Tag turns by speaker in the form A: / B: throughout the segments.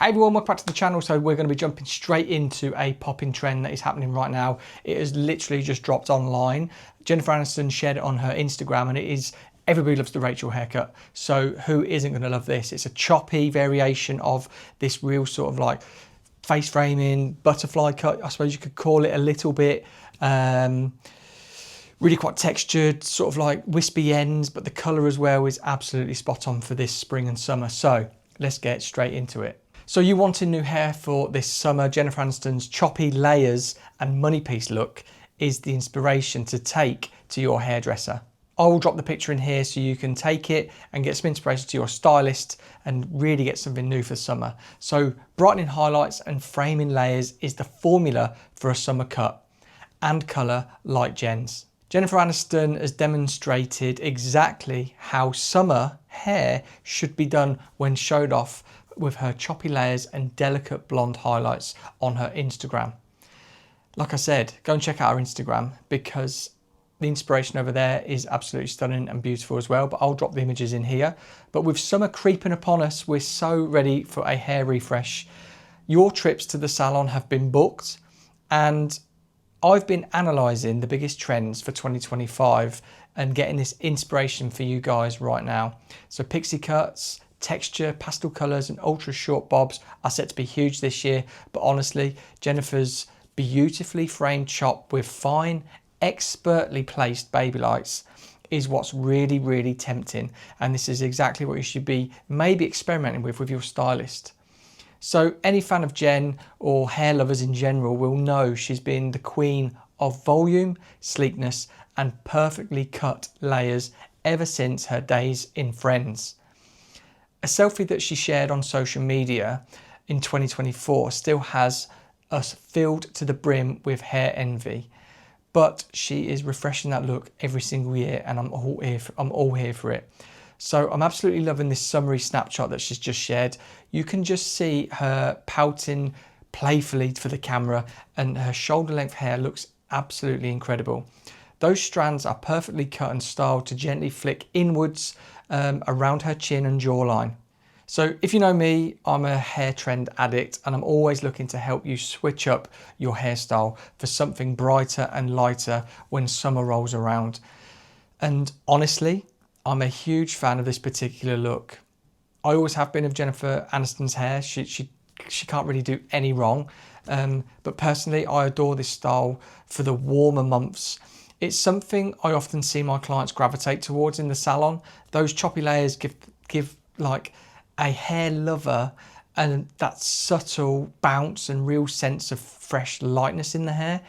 A: Hey everyone, welcome back to the channel. So we're going to be jumping straight into a popping trend that is happening right now. It has literally just dropped online. Jennifer Aniston shared it on her Instagram, and it is everybody loves the Rachel haircut. So who isn't going to love this? It's a choppy variation of this real sort of like face framing butterfly cut, I suppose you could call it a little bit. Really quite textured, sort of like wispy ends, but the colour as well is absolutely spot on for this spring and summer. So let's get straight into it. So you wanted new hair for this summer. Jennifer Aniston's choppy layers and money piece look is the inspiration to take to your hairdresser. I will drop the picture in here so you can take it and get some inspiration to your stylist and really get something new for summer. So brightening highlights and framing layers is the formula for a summer cut and colour like Jen's. Jennifer Aniston has demonstrated exactly how summer hair should be done when showed off with her choppy layers and delicate blonde highlights on her Instagram. Like I said, go and check out our Instagram because the inspiration over there is absolutely stunning and beautiful as well, but I'll drop the images in here. But with summer creeping upon us, we're so ready for a hair refresh. Your trips to the salon have been booked, and I've been analysing the biggest trends for 2025 and getting this inspiration for you guys right now. So pixie cuts, texture, pastel colours and ultra short bobs are set to be huge this year, but honestly, Jennifer's beautifully framed chop with fine, expertly placed baby lights is what's really, really tempting, and this is exactly what you should be maybe experimenting with your stylist. So any fan of Jen or hair lovers in general will know she's been the queen of volume, sleekness and perfectly cut layers ever since her days in Friends. A selfie that she shared on social media in 2024 still has us filled to the brim with hair envy, but she is refreshing that look every single year, and I'm all here for it. So I'm absolutely loving this summery snapshot that she's just shared. You can just see her pouting playfully for the camera, and her shoulder length hair looks absolutely incredible. Those strands are perfectly cut and styled to gently flick inwards around her chin and jawline. So if you know me, I'm a hair trend addict, and I'm always looking to help you switch up your hairstyle for something brighter and lighter when summer rolls around. And honestly, I'm a huge fan of this particular look. I always have been of Jennifer Aniston's hair. She can't really do any wrong. But personally, I adore this style for the warmer months. It's something I often see my clients gravitate towards in the salon. Those choppy layers give like a hair lover and that subtle bounce and real sense of fresh lightness in the hair,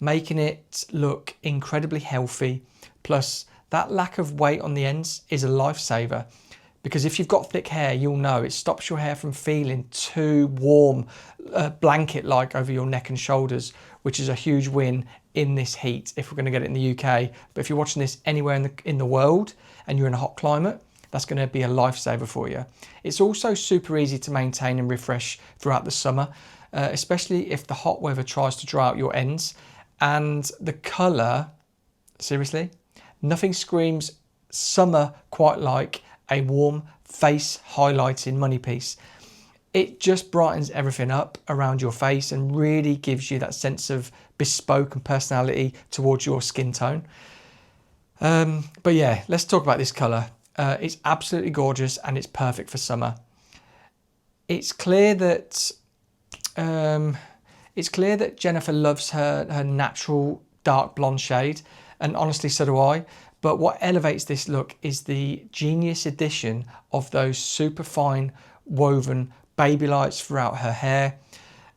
A: making it look incredibly healthy. Plus, that lack of weight on the ends is a lifesaver, because if you've got thick hair, you'll know it stops your hair from feeling too warm, blanket-like over your neck and shoulders, which is a huge win in this heat if we're going to get it in the UK. But if you're watching this anywhere in the world and you're in a hot climate, that's going to be a lifesaver for you. It's also super easy to maintain and refresh throughout the summer, especially if the hot weather tries to dry out your ends. And the colour, seriously, nothing screams summer quite like a warm face highlighting money piece. It just brightens everything up around your face and really gives you that sense of bespoke and personality towards your skin tone. But yeah, let's talk about this colour. It's absolutely gorgeous and it's perfect for summer. It's clear that Jennifer loves her natural dark blonde shade, and honestly so do I. But what elevates this look is the genius addition of those super fine woven baby lights throughout her hair.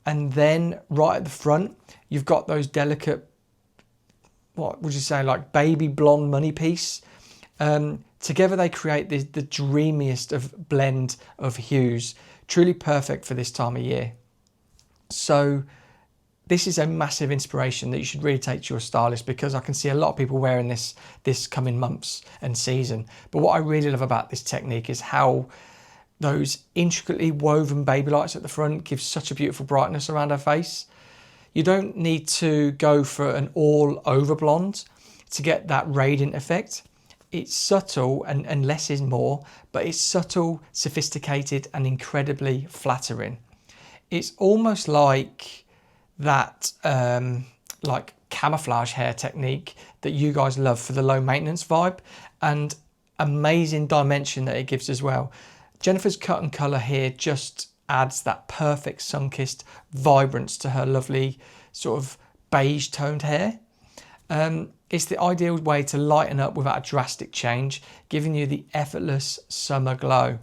A: And then right at the front, you've got those delicate, what would you say, like baby blonde money piece. Together they create the dreamiest of blend of hues, truly perfect for this time of year. So this is a massive inspiration that you should really take to your stylist, because I can see a lot of people wearing this coming months and season. But what I really love about this technique is how those intricately woven baby lights at the front give such a beautiful brightness around her face. You don't need to go for an all over blonde to get that radiant effect. It's subtle, and less is more, but it's subtle, sophisticated and incredibly flattering. it's almost like that like camouflage hair technique that you guys love for the low maintenance vibe, and amazing dimension that it gives as well. Jennifer's cut and colour here just adds that perfect sun-kissed vibrance to her lovely sort of beige toned hair. It's the ideal way to lighten up without a drastic change, giving you the effortless summer glow.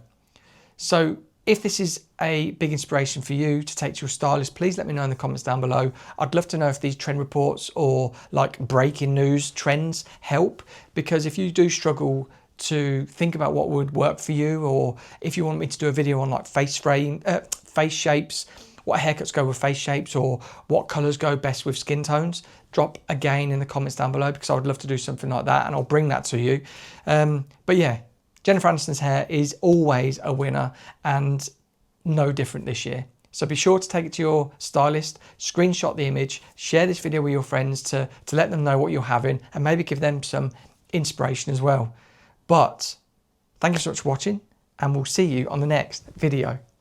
A: So if this is a big inspiration for you to take to your stylist, please let me know in the comments down below. I'd love to know if these trend reports or like breaking news trends help, because if you do struggle to think about what would work for you, or if you want me to do a video on like face shapes, what haircuts go with face shapes, or what colours go best with skin tones, drop again in the comments down below, because I would love to do something like that and I'll bring that to you. But yeah, Jennifer Aniston's hair is always a winner and no different this year. So be sure to take it to your stylist, screenshot the image, share this video with your friends to let them know what you're having and maybe give them some inspiration as well. But thank you so much for watching, and we'll see you on the next video.